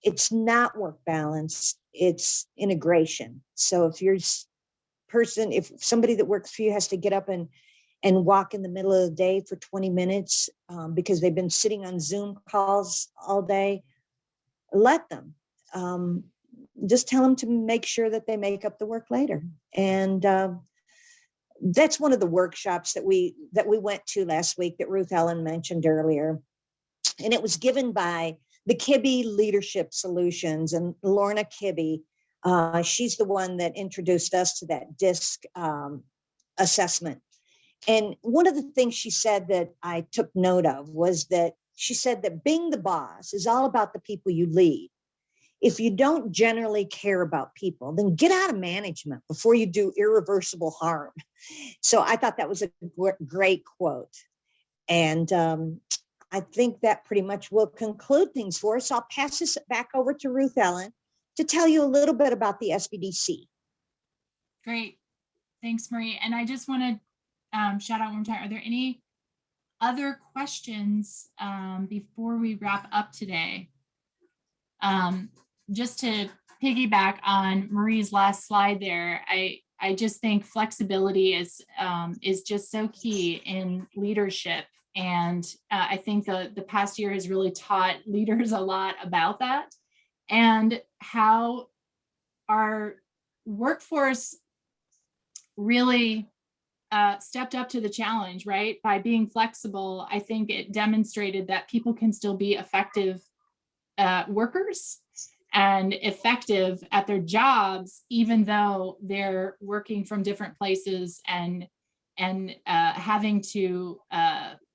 it's not work balance, it's integration. So if somebody that works for you has to get up and walk in the middle of the day for 20 minutes because they've been sitting on Zoom calls all day, let them. Just tell them to make sure that they make up the work later. And that's one of the workshops that we went to last week that Ruth Ellen mentioned earlier. And it was given by the Kibbe Leadership Solutions, and Lorna Kibbe, she's the one that introduced us to that DISC assessment. And one of the things she said that I took note of was that she said that being the boss is all about the people you lead. If you don't generally care about people, then get out of management before you do irreversible harm. So I thought that was a great quote. And I think that pretty much will conclude things for us. I'll pass this back over to Ruth Ellen to tell you a little bit about the SBDC. Great. Thanks, Marie. And I just want to shout out one more time. Are there any other questions before we wrap up today? Just to piggyback on Marie's last slide there, I just think flexibility is just so key in leadership. And I think the past year has really taught leaders a lot about that and how our workforce really stepped up to the challenge, right? By being flexible, I think it demonstrated that people can still be effective workers and effective at their jobs, even though they're working from different places and having to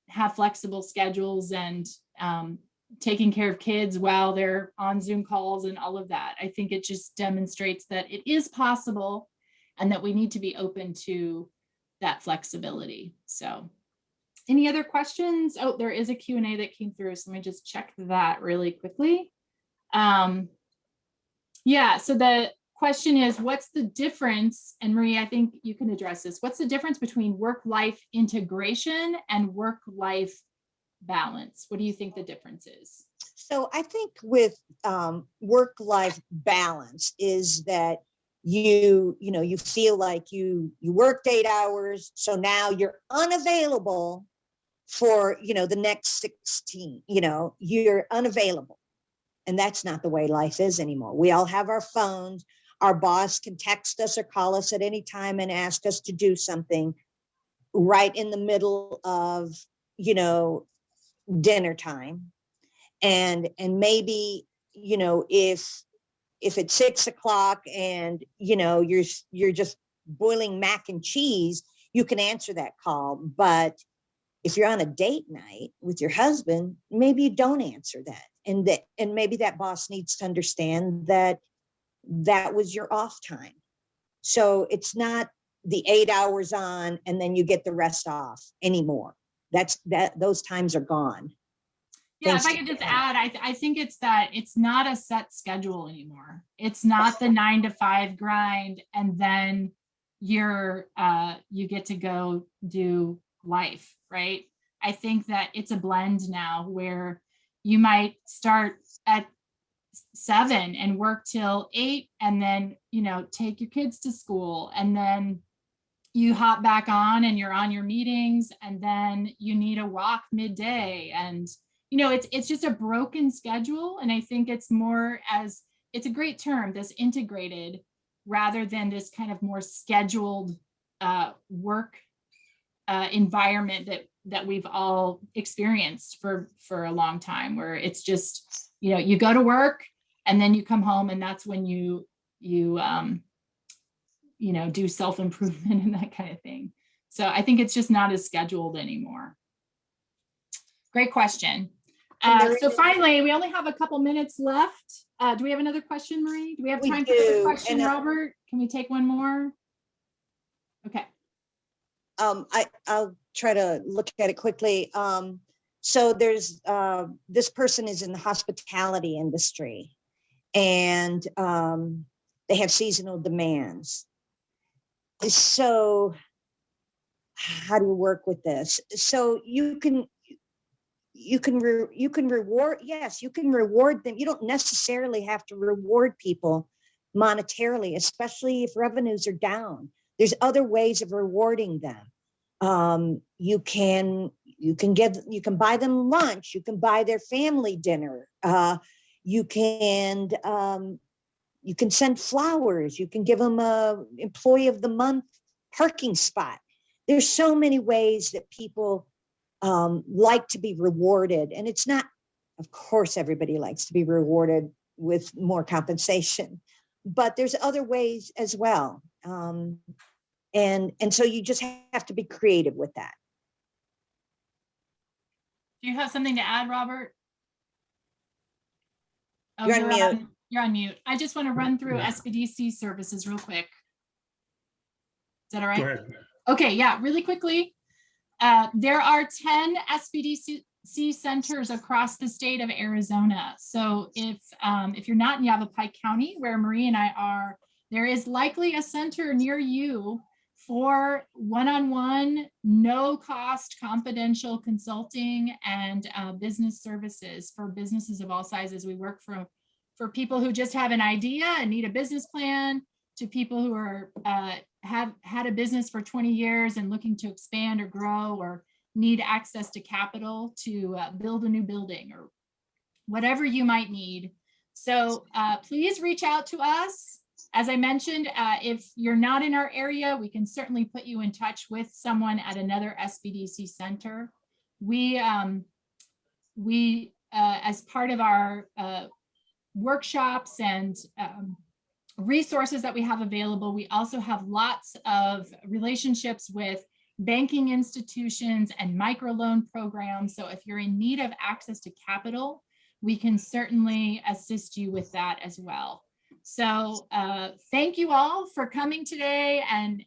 have flexible schedules and taking care of kids while they're on Zoom calls and all of that. I think it just demonstrates that it is possible and that we need to be open to that flexibility. So any other questions? Oh, there is a Q&A that came through. So let me just check that really quickly. Yeah, so the question is, what's the difference? And Marie, I think you can address this. What's the difference between work-life integration and work-life balance? What do you think the difference is? So I think with work-life balance is that you feel like you worked 8 hours, so now you're unavailable for the next 16. You're unavailable. And that's not the way life is anymore. We all have our phones. Our boss can text us or call us at any time and ask us to do something right in the middle of, dinner time. And maybe, if it's 6 o'clock and, you're just boiling mac and cheese, you can answer that call. But if you're on a date night with your husband, maybe you don't answer that. And maybe that boss needs to understand that that was your off time. So it's not the 8 hours on and then you get the rest off anymore. Those times are gone. Yeah, if I could just add, I think it's that it's not a set schedule anymore. It's not the 9 to 5 grind and then you get to go do life, right? I think that it's a blend now where you might start at 7 and work till 8 and then, take your kids to school and then you hop back on and you're on your meetings and then you need a walk midday and, it's just a broken schedule. And I think it's it's a great term, this integrated rather than this kind of more scheduled work environment that we've all experienced for a long time, where it's just, you go to work and then you come home and that's when you do self-improvement and that kind of thing. So I think it's just not as scheduled anymore. Great question. So finally, we only have a couple minutes left. Do we have another question, Marie? Do we have time for another question, Robert? Can we take one more? Okay. I'll try to look at it quickly. So there's this person is in the hospitality industry and they have seasonal demands. So how do you work with this? So you can reward, yes, you can reward them. You don't necessarily have to reward people monetarily, especially if revenues are down. There's other ways of rewarding them. You can buy them lunch. You can buy their family dinner. You can send flowers. You can give them a employee of the month parking spot. There's so many ways that people like to be rewarded, and it's not Of course, everybody likes to be rewarded with more compensation, but there's other ways as well. And so you just have to be creative with that. Do you have something to add, Robert? Oh, You're on mute. You're on mute. I just want to run through Sbdc services real quick. Is that all right? Go ahead. Okay, yeah, really quickly. There are 10 Sbdc centers across the state of Arizona. So if you're not in Yavapai County, where Marie and I are, there is likely a center near you for one-on-one, no-cost confidential consulting and business services for businesses of all sizes. We work for people who just have an idea and need a business plan, to people who are have had a business for 20 years and looking to expand or grow, or need access to capital to build a new building, or whatever you might need. So please reach out to us. As I mentioned, if you're not in our area, we can certainly put you in touch with someone at another Sbdc center. We as part of our workshops and resources that we have available, we also have lots of relationships with banking institutions and microloan programs. So if you're in need of access to capital, we can certainly assist you with that as well. So thank you all for coming today and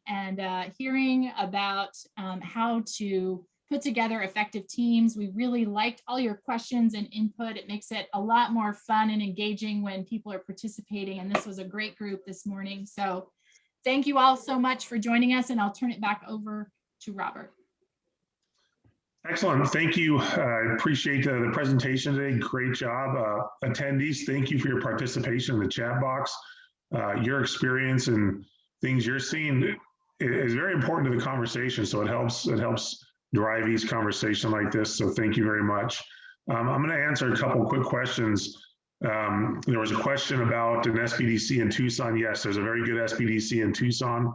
hearing about how to put together effective teams. We really liked all your questions and input. It makes it a lot more fun and engaging when people are participating. And this was a great group this morning. So thank you all so much for joining us, and I'll turn it back over to Robert. Excellent. Thank you. I appreciate the presentation today. Great job. Attendees, thank you for your participation in the chat box. Your experience and things you're seeing is very important to the conversation. So it helps drive each conversation like this. So thank you very much. I'm going to answer a couple quick questions. There was a question about an Sbdc in Tucson. Yes, there's a very good Sbdc in Tucson.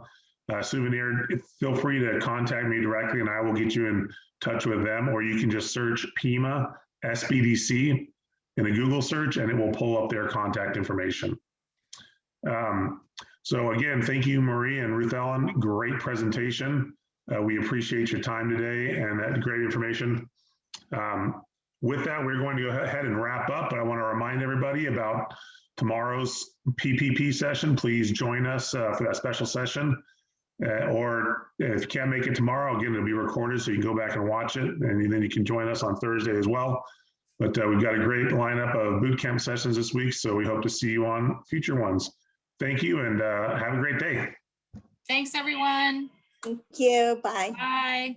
Souvenir, feel free to contact me directly and I will get you in touch with them, or you can just search PIMA Sbdc in a Google search and it will pull up their contact information. So again, thank you, Marie and Ruth Ellen. Great presentation. We appreciate your time today and that great information. With that, we're going to go ahead and wrap up, but I want to remind everybody about tomorrow's PPP session. Please join us for that special session. Or if you can't make it tomorrow, again, it'll be recorded so you can go back and watch it, and then you can join us on Thursday as well. But we've got a great lineup of bootcamp sessions this week, so we hope to see you on future ones. Thank you, and have a great day. Thanks, everyone. Thank you. Bye. Bye.